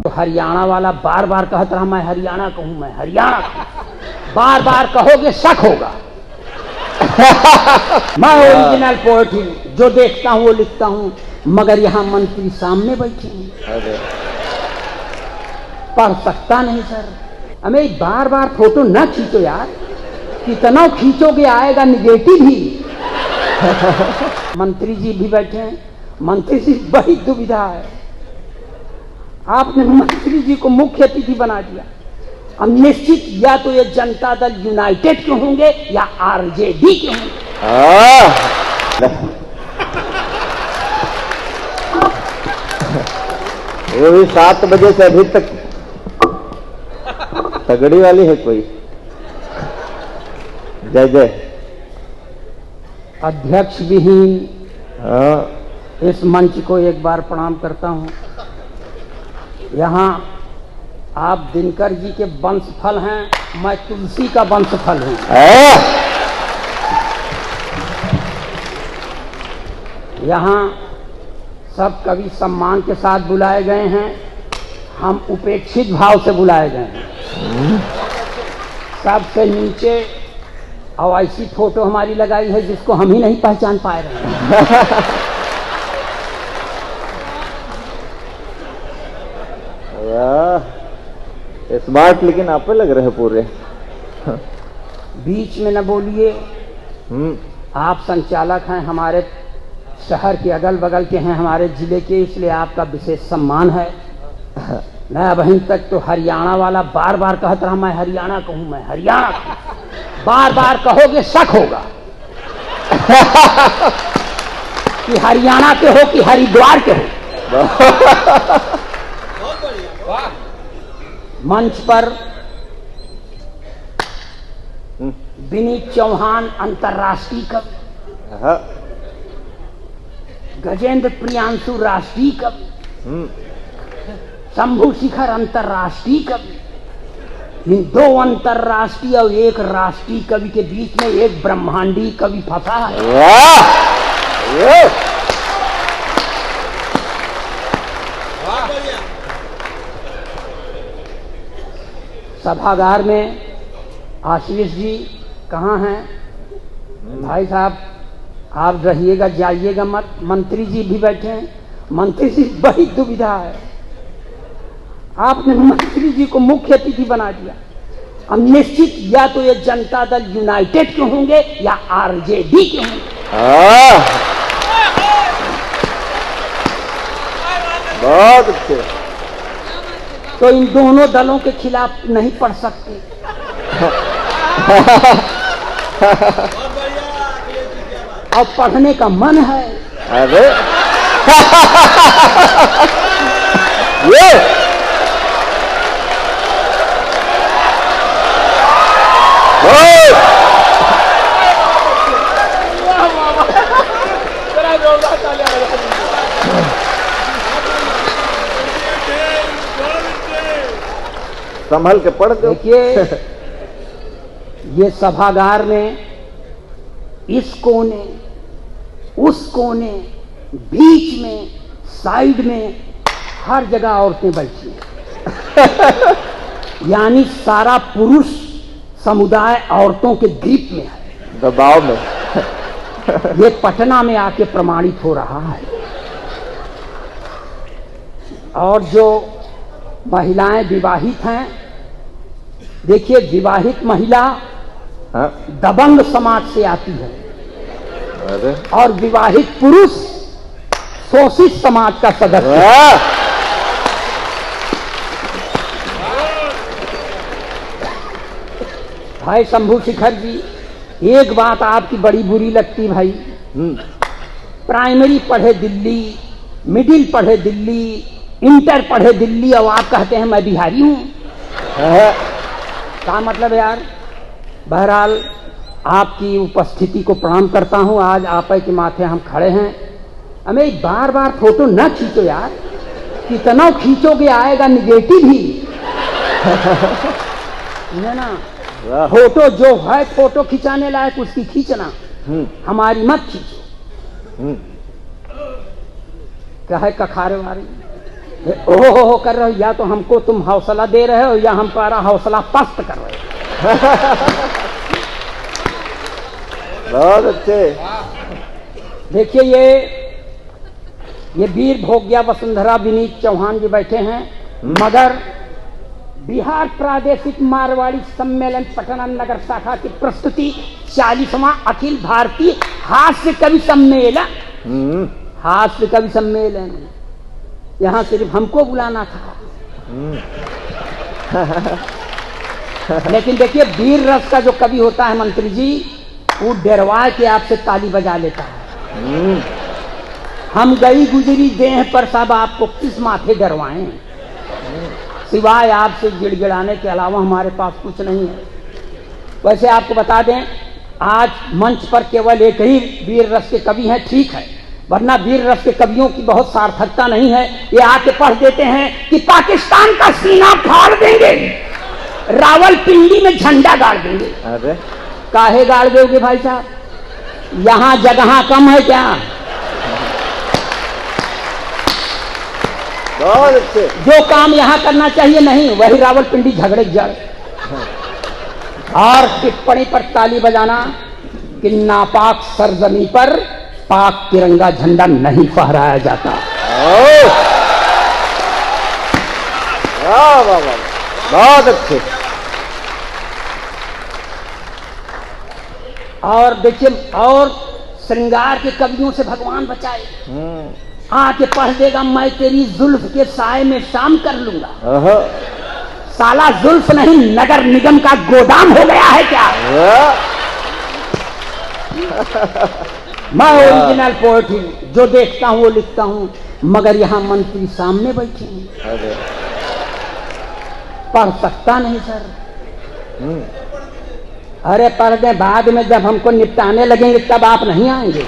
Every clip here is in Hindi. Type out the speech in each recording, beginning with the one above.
तो हरियाणा वाला बार बार कहता रहा मैं हरियाणा कहूँ, मैं हरियाणा कहूँ। बार बार कहोगे शक होगा। मैं ओरिजिनल पोएट हूँ, जो देखता हूँ वो लिखता हूँ, मगर यहाँ मंत्री सामने बैठे हैं, पढ़ सकता नहीं सर। हमें बार बार फोटो न खींचो यार, कितना खींचोगे आएगा निगेटिव ही। मंत्री जी भी बैठे हैं, मंत्री जी बड़ी दुविधा है, आपने मंत्री जी को मुख्य अतिथि बना दिया। अब निश्चित या तो ये जनता दल यूनाइटेड के होंगे या आरजेडी के होंगे। वो भी 7 बजे से अभी तक तगड़ी वाली है कोई। जय जय। अध्यक्ष विहीन इस मंच को एक बार प्रणाम करता हूं। यहाँ आप दिनकर जी के वंशफल हैं, मैं तुलसी का वंशफल हूँ। यहाँ सब कवि सम्मान के साथ बुलाए गए हैं, हम उपेक्षित भाव से बुलाए गए हैं। सबसे नीचे और ऐसी फोटो हमारी लगाई है जिसको हम ही नहीं पहचान पाए रहे हैं। स्मार्ट लेकिन आप पे लग रहे पूरे। बीच में न बोलिए, आप संचालक हैं, हमारे शहर के अगल बगल के हैं, हमारे जिले के, इसलिए आपका विशेष सम्मान है। मैं अभी तक तो हरियाणा वाला बार बार कहता रहा मैं हरियाणा कहूँ, मैं हरियाणा कहूँ। बार बार कहोगे शक होगा कि हरियाणा के हो कि हरिद्वार के हो। मंच पर विनीत चौहान अंतर्राष्ट्रीय कवि, गजेंद्र प्रियांशु राष्ट्रीय कवि, शंभू शिखर अंतर्राष्ट्रीय कवि, इन 2 अंतर्राष्ट्रीय और 1 राष्ट्रीय कवि के बीच में एक ब्रह्मांडीय कवि फंसा है। सभागार में आशीष जी कहाँ हैं? भाई साहब आप रहिएगा, जाइएगा मत। मंत्री जी भी बैठे हैं, मंत्री जी बड़ी दुविधा है, आपने मंत्री जी को मुख्य अतिथि बना दिया। अब निश्चित या तो ये जनता दल यूनाइटेड के होंगे या आरजेडी के होंगे। बहुत अच्छे। तो इन दोनों दलों के खिलाफ नहीं पढ़ सकते। और पढ़ने का मन है। अरे ये संभल के पढ़ दो। देखिए ये सभागार में इस कोने, उस कोने, बीच में, साइड में, हर जगह औरतें बैठी हैं। यानी सारा पुरुष समुदाय औरतों के ग्रिप में है, दबाव में। ये पटना में आके प्रमाणित हो रहा है। और जो महिलाएं विवाहित हैं, देखिए विवाहित महिला दबंग समाज से आती है। अरे और विवाहित पुरुष शोषित समाज का सदस्य। भाई शंभू शिखर जी, एक बात आपकी बड़ी बुरी लगती भाई। प्राइमरी पढ़े दिल्ली, मिडिल पढ़े दिल्ली, इंटर पढ़े दिल्ली, और आप कहते हैं मैं बिहारी हूं। क्या मतलब यार? बहरहाल आपकी उपस्थिति को प्रणाम करता हूं। आज आप के माथे हम खड़े हैं। हमें बार बार फोटो न खींचो यार, कितना खींचोगे आएगा निगेटिव ही। है ना? फोटो जो है फोटो खिंचाने लायक उसकी खींचना, हमारी मत खींचो। क्या है कखारे वाली? ओहो कर रहे हो, या तो हमको तुम हौसला दे रहे हो या हम हमारा हौसला पस्त कर रहे हो। बहुत अच्छे। देखिए ये वीर भोग्या वसुंधरा विनीत चौहान जी बैठे हैं, मगर बिहार प्रादेशिक मारवाड़ी सम्मेलन पटना नगर शाखा की प्रस्तुति 40वां अखिल भारतीय हास्य कवि सम्मेलन, हास्य कवि सम्मेलन, यहाँ सिर्फ हमको बुलाना था। लेकिन देखिए वीर रस का जो कवि होता है मंत्री जी, वो डरवा के आपसे ताली बजा लेता है। हम गई गुजरी देह पर सब आपको किस माथे डरवाएं, सिवाय आपसे गिड़गिड़ाने के अलावा हमारे पास कुछ नहीं है। वैसे आपको बता दें, आज मंच पर केवल एक ही वीर रस के कवि हैं, ठीक है, वरना वीर रस के कवियों की बहुत सार्थकता नहीं है। ये आके पढ़ देते हैं कि पाकिस्तान का सीना फाड़ देंगे, रावलपिंडी में झंडा गाड़ देंगे। अरे काहे गाड़ दोगे भाई साहब, यहां जगह कम है क्या? बहुत अच्छे। जो काम यहां करना चाहिए नहीं, वही रावलपिंडी झगड़े जड़। और टिप्पणी पर ताली बजाना कि नापाक सरजमी पर पाक तिरंगा झंडा नहीं फहराया जाता। वाह वाह वाह, बहुत अच्छे। और देखिए, और श्रृंगार के कवियों से भगवान बचाए। आके पढ़ देगा, मैं तेरी जुल्फ के साए में शाम कर लूंगा। साला जुल्फ नहीं, नगर निगम का गोदाम हो गया है क्या? मैं ओरिजिनल पोएट हूँ, जो देखता हूँ वो लिखता हूँ, मगर यहाँ मंत्री सामने बैठे हैं, पढ़ सकता नहीं सर। अरे पढ़ दे, बाद में जब हमको निपटाने लगेंगे तब आप नहीं आएंगे।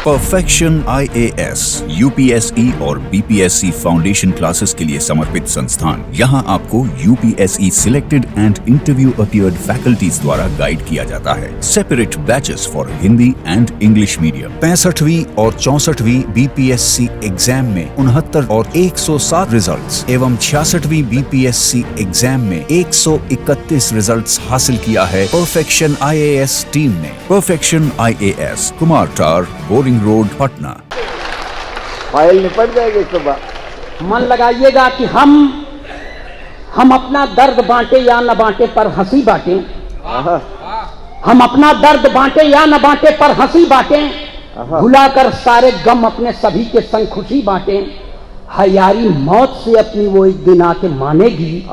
परफेक्शन IAS, UPSE और BPSC फाउंडेशन क्लासेस के लिए समर्पित संस्थान। यहाँ आपको UPSE selected and interview appeared faculties द्वारा गाइड किया जाता है। Separate batches for Hindi and English medium. 65वीं और 64वीं BPSC एग्जाम में 69 और 107 रिजल्ट्स एवं 66वीं BPSC एग्जाम में 131 रिजल्ट्स हासिल किया है परफेक्शन IAS टीम ने। परफेक्शन IAS, कुमार टार, बोरिंग रोड, पटना। फाइल निपट जाएगी सुबह। मन लगाइएगा कि हम अपना दर्द बांटे या न बांटे पर हंसी बांटे। हम अपना दर्द बांटे या न बांटे पर हंसी बांटे, भुलाकर सारे गम अपने सभी के संग खुशी बांटे। हयारी मौत से अपनी वो एक दिन आके मानेगी,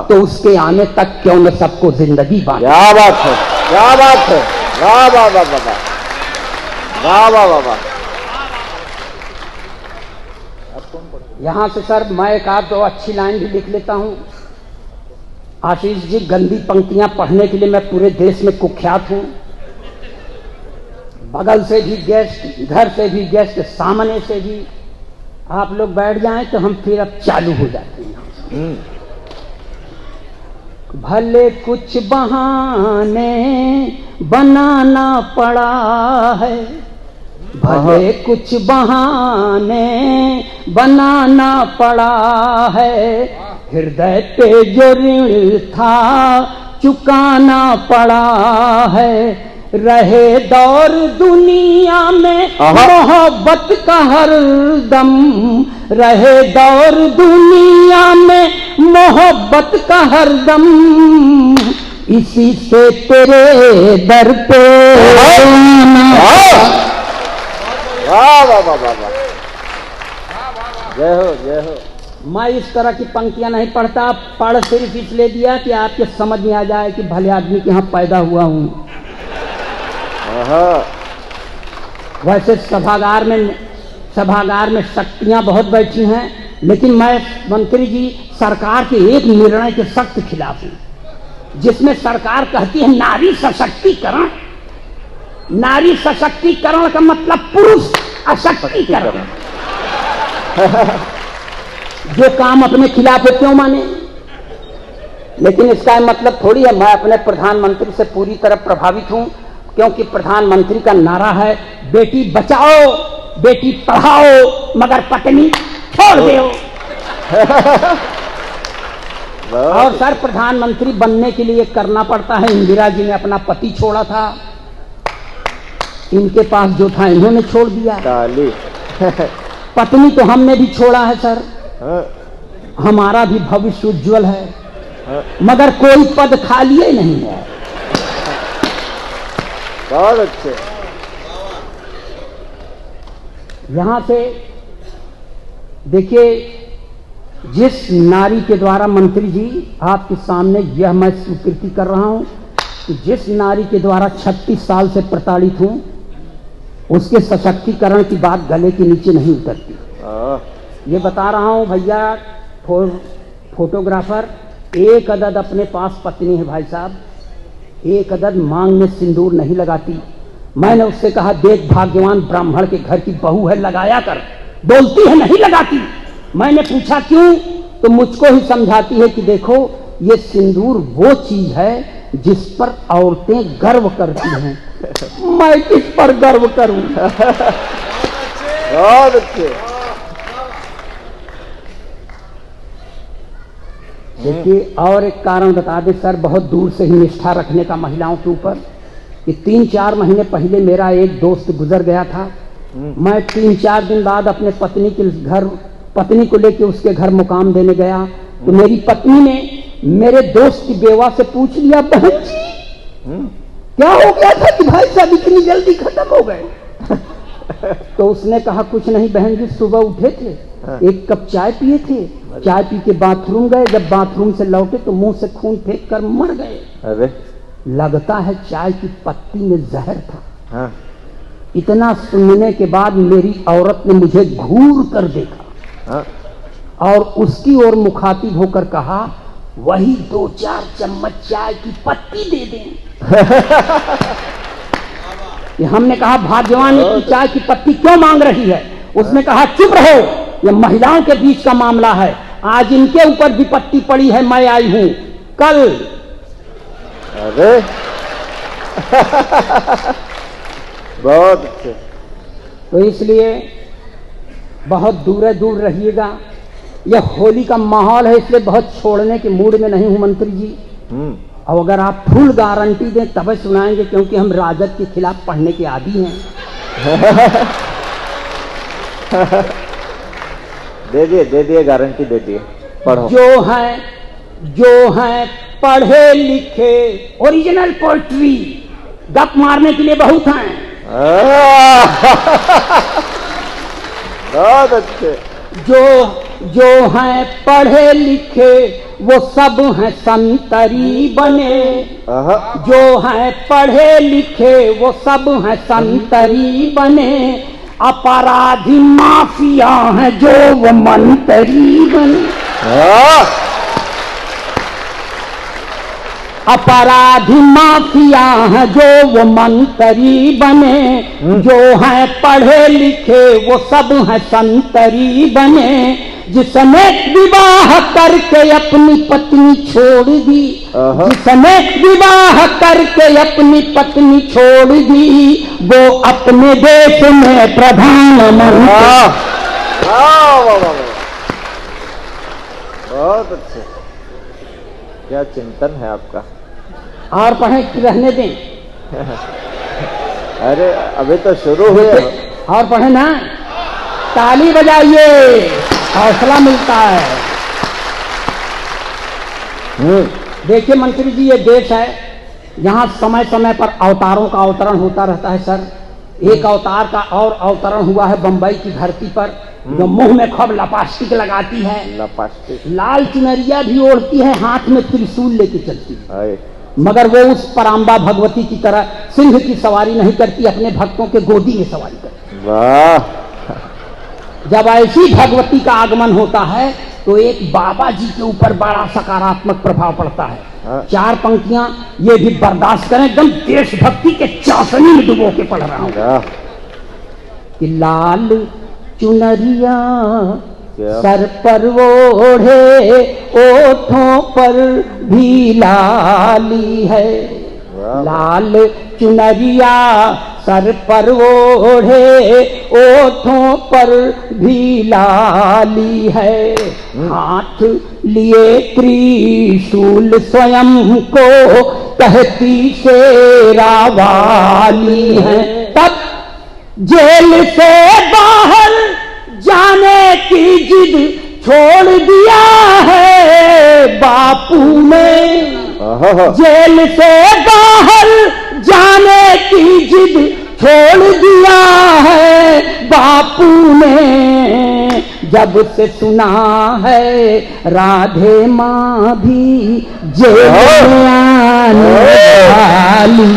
तो उसके आने तक क्यों न सबको जिंदगी बांटे। क्या बात है, क्या बात है, वाह वाह वाह वाह वाह वाह वाह वाह। यहाँ से सर मैं एक आध दो अच्छी लाइन भी लिख लेता हूँ। आशीष जी, गंदी पंक्तियां पढ़ने के लिए मैं पूरे देश में कुख्यात हूँ। बगल से भी गेस्ट, इधर से भी गेस्ट, सामने से भी। आप लोग बैठ जाएं तो हम फिर अब चालू हो जाते हैं। भले कुछ बहाने बनाना पड़ा है, भले कुछ बहाने बनाना पड़ा है, हृदय पे जो ऋण था चुकाना पड़ा है। रहे दौर दुनिया में मोहब्बत का हर दम, रहे दौर दुनिया में मोहब्बत का हर दम, इसी से तेरे दर पे वाह वाह वाह वाह, जय हो जय हो। मैं इस तरह की पंक्तियां नहीं पढ़ता, पढ़ सिर्फ इसलिए दिया कि आपके समझ में आ जाए कि भले आदमी के यहाँ पैदा हुआ हूँ। वैसे सभागार में शक्तियां बहुत बैठी हैं, लेकिन मैं मंत्री जी सरकार के एक निर्णय के सख्त खिलाफ हूं, जिसमें सरकार कहती है नारी सशक्तिकरण। नारी सशक्तिकरण का मतलब पुरुष अशक्तिकरण। जो काम अपने खिलाफ है क्यों माने? लेकिन इसका मतलब थोड़ी है मैं अपने प्रधानमंत्री से पूरी तरह प्रभावित हूं, क्योंकि प्रधानमंत्री का नारा है बेटी बचाओ बेटी पढ़ाओ मगर पत्नी छोड़ दो। और सर प्रधानमंत्री बनने के लिए करना पड़ता है। इंदिरा जी ने अपना पति छोड़ा था, इनके पास जो था इन्होंने छोड़ दिया। पत्नी तो हमने भी छोड़ा है सर, हमारा भी भविष्य उज्जवल है, मगर कोई पद खाली ही नहीं है। बहुत अच्छे। यहां से देखिए, जिस नारी के द्वारा मंत्री जी आपके सामने यह मैं स्वीकृति कर रहा हूं कि जिस नारी के द्वारा 36 साल से प्रताड़ित हूं, उसके सशक्तिकरण की बात गले के नीचे नहीं उतरती। ये बता रहा हूं भैया, फोटोग्राफर, एक अदद अपने पास पत्नी है भाई साहब, एक अदद मांग में सिंदूर नहीं लगाती। मैंने उससे कहा देख भाग्यवान ब्राह्मण के घर की बहू है, लगाया कर। बोलती है नहीं लगाती। मैंने पूछा क्यों, तो मुझको ही समझाती है कि देखो ये सिंदूर वो चीज है जिस पर औरतें गर्व करती हैं। मैं किस पर गर्व करूं? बहुत अच्छे। देखिए और एक कारण बता दें सर, बहुत दूर से ही निष्ठा रखने का महिलाओं के ऊपर, कि 3-4 महीने पहले मेरा एक दोस्त गुजर गया था। मैं 3-4 दिन बाद अपने पत्नी को लेकर उसके घर मुकाम देने गया, तो मेरी पत्नी ने मेरे दोस्त की बेवा से पूछ लिया, बहन जी क्या हो गया था कि भाई साहब इतनी जल्दी खत्म हो गए? तो उसने कहा कुछ नहीं बहन जी, सुबह उठे थे, एक कप चाय पिए थे, चाय पी के बाथरूम गए, जब बाथरूम से लौटे तो मुंह से खून फेंक कर मर गए। अरे लगता है चाय की पत्ती में जहर था। इतना सुनने के बाद मेरी औरत ने मुझे घूर कर देखा और उसकी ओर मुखातिब होकर कहा, वही 2-4 चम्मच चाय की पत्ती दे दें। हमने कहा भाग्यवान की चाय की पत्ती क्यों मांग रही है? उसने कहा चुप रहो, ये महिलाओं के बीच का मामला है, आज इनके ऊपर विपत्ति पड़ी है, मैं आई हूं कल। अरे बहुत अच्छे। तो इसलिए बहुत दूर रहिएगा। यह होली का माहौल है, इसलिए बहुत छोड़ने के मूड में नहीं हूं मंत्री जी। और अगर आप फुल गारंटी दें तब सुनाएंगे, क्योंकि हम राजद के खिलाफ पढ़ने के आदी हैं। दे दिए गारंटी दे दिए, पढ़ो। जो हैं पढ़े लिखे, ओरिजिनल पोएट्री, गप मारने के लिए बहुत हैं। बहुत अच्छे। जो हैं पढ़े लिखे वो सब हैं संतरी बने। जो हैं पढ़े लिखे वो सब हैं संतरी बने। अपराधी माफिया हैं जो वो मंतरी बने। अपराधी माफिया हैं जो वो मंतरी बने। जो हैं पढ़े लिखे वो सब हैं संतरी बने। जिसने विवाह करके अपनी पत्नी छोड़ दी, जिसने विवाह करके अपनी पत्नी छोड़ दी, वो अपने देश में प्रधानमंत्री। बहुत अच्छे, क्या चिंतन है आपका। और पढ़े कि रहने दें? अरे अभी तो शुरू हुए। और पढ़े ना, ताली बजाइए, हौसला मिलता है। देखिए मंत्री जी, ये देश है, यहाँ समय समय पर अवतारों का अवतरण होता रहता है सर। एक अवतार का और अवतरण हुआ है बंबई की धरती पर, जो मुंह में खूब लपास्टिक लगाती है, लाल चुनरिया भी ओढ़ती है, हाथ में त्रिशूल लेके चलती है, मगर वो उस पराम्बा भगवती की तरह सिंह की सवारी नहीं करती, अपने भक्तों के गोदी में सवारी करती। वाह। जब ऐसी भगवती का आगमन होता है तो एक बाबा जी के ऊपर बड़ा सकारात्मक प्रभाव पड़ता है। 4 पंक्तियां ये भी बर्दाश्त करें, एकदम देशभक्ति के चाशनी में डुबो के पढ़ रहा हूं कि लाल चुनरिया सर पर ओढ़े, ओठों पर भी लाली है। लाल चुनरिया सर पर ओढ़े ओठों पर भी लाली है, हाथ लिए त्रिशूल स्वयं को कहती शेरा वाली है। तब जेल से बाहर जाने की जिद छोड़ दिया है बापू ने, जेल से बाहर जाने की जिद छोड़ दिया है बापू ने। जब से सुना है राधे माँ भी जेल में आने वाली।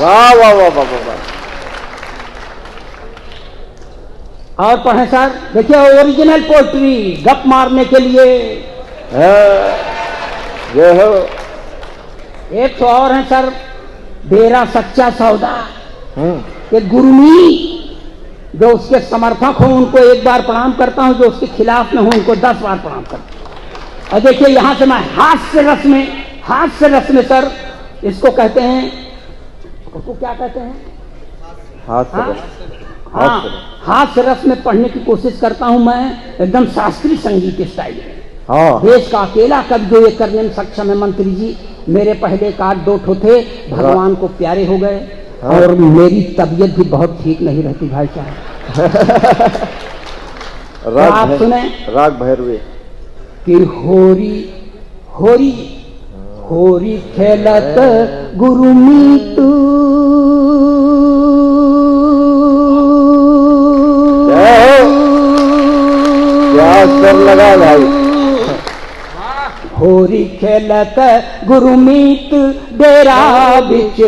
वाह वाह वाह वाह वाह। और पढ़े सर, देखिए ओरिजिनल पोएट्री गप मारने के लिए। ये हो एक तो और है सर, डेरा सच्चा सौदा के गुरमीत, जो उसके समर्थक हो उनको एक बार प्रणाम करता हूं, जो उसके खिलाफ में हो उनको 10 बार प्रणाम करता हूं। और देखिए यहां से मैं हास्य रस में सर इसको कहते हैं, उसको क्या कहते हैं? हास्य रस में पढ़ने की कोशिश करता हूं मैं, एकदम शास्त्रीय संगीत के स्टाइल में। देश का अकेला कवि जो ये करने में सक्षम है मंत्री जी। मेरे पहले एक आध दो ठो थे, भगवान को प्यारे हो गए, और मेरी तबीयत भी बहुत ठीक नहीं रहती भाई साहब। आप सुने राग भैरवी कि होरी होरी होरी खेलत गुरुमीत, क्या लगा भाई। होरी खेलत गुरुमीत डेरा बिच,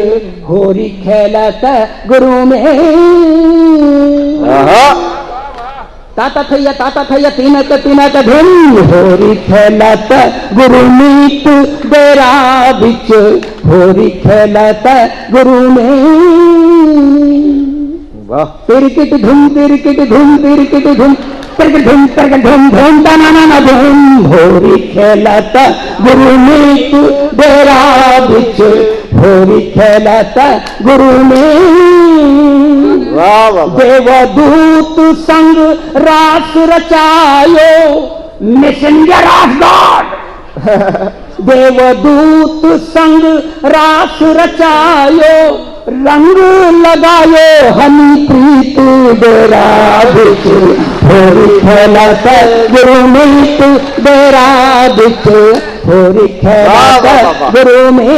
होरी खेलत गुरु में ताता थैया तीन का धुन। होरी खेलत गुरुमीत डेरा बिच, होरी खेलत गुरु में। तिरकिट धुम तिरकिट धुम तिरकिट धुम तिरकिट धुम तिरकिट धुम धुम तना धुम। होरी खेलत गुरुमीत डेरा बिच, होरी खेलत गुरु में। देवदूत संग रास रचायो, मैसेंजर ऑफ गॉड। देवदूत संग रास रचायो, रंग लगायो हनी प्रीत डेरा बिच, होरी खेलत गुरुमीत डेरा बिच, होरी खेलत गुरु में।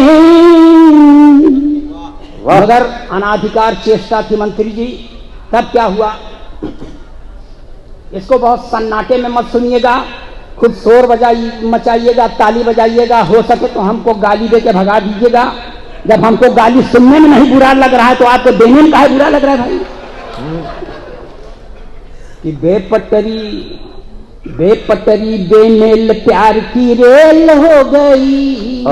मगर अनाधिकार चेष्टा थी मंत्री जी। तब क्या हुआ, इसको बहुत सन्नाटे में मत सुनिएगा, खुद शोर मचाइएगा, ताली बजाइएगा, हो सके तो हमको गाली दे के भगा दीजिएगा। जब हमको गाली सुनने में नहीं बुरा लग रहा है तो आपको देने में काहे बुरा लग रहा है भाई? कि बेपटरी बेमेल प्यार की रेल हो गई,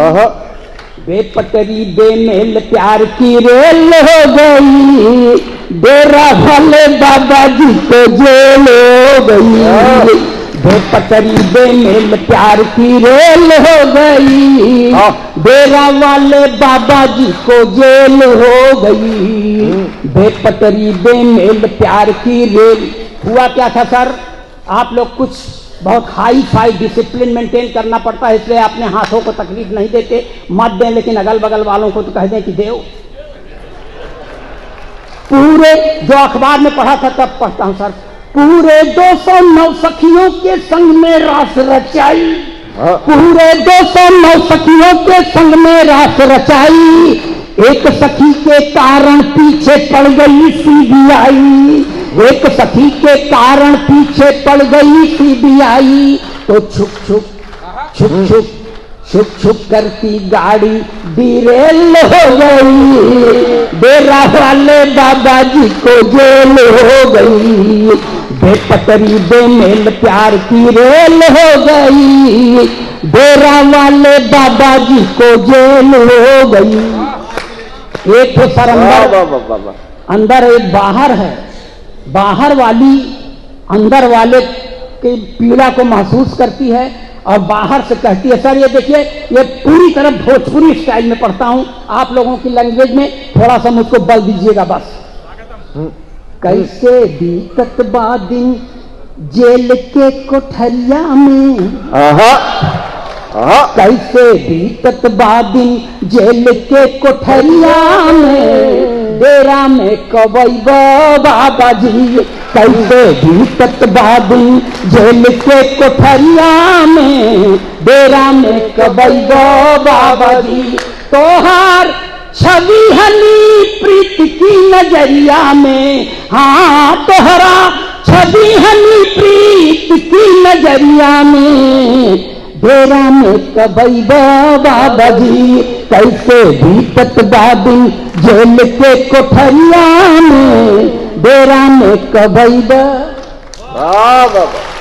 बेपटरी बेमेल प्यार की रेल हो गई, डेरा वाले बाबा जी को जेल हो गई। बेपटरी बेमेल प्यार की रेल हो गई, डेरा वाले बाबा जी को जेल हो गई। बेपटरी बेमेल प्यार की रेल। हुआ क्या था सर, आप लोग कुछ बहुत हाई फाई डिसिप्लिन मेंटेन करना पड़ता है, इसलिए अपने हाथों को तकलीफ नहीं देते, मत दें, लेकिन अगल बगल वालों को तो कह दें कि देव। पूरे जो अखबार में पढ़ा था तब पढ़ता हूं सर, पूरे 209 सखियों के संग में रास रचाई, पूरे 209 सखियों के संग में रास रचाई। एक सखी के कारण पीछे पड़ गई सीबीआई, एक सखी के कारण पीछे पड़ गई सीबीआई। तो छुप छुप छुप छुप छुप छुप करती गाड़ी डिरेल हो गई, डेरा वाले बाबा जी को जेल हो गई। बेपटरी बेमेल प्यार की रेल हो गई, डेरा वाले बाबा जी को जेल हो गई। एक तो सर अंदर एक बाहर है, बाहर वाली अंदर वाले के पीड़ा को महसूस करती है, और बाहर से कहती है सर ये देखिए ये पूरी तरह भोजपुरी स्टाइल में पढ़ता हूं, आप लोगों की लैंग्वेज में थोड़ा सा मुझको बल दीजिएगा बस। कैसे बीतत बा दिन जेल के कोठरिया में, कैसे बीतत बा दिन जेल के कोठरिया में, डेरा में कबैबो बाबा जी, कैसे बीतत बा दिन जेल के कोठरिया में, डेरा में कबैबो बाबा जी। तोहार छवि हनी प्रीत की नजरिया में, हाँ तोहरा छवि हनी प्रीत की नजरिया में, डेरा में कबैबो बाबा जी, कैसे बीतत बा दिन जेल के कोठरिया में, डेरा में कबैबो। वाह वाह।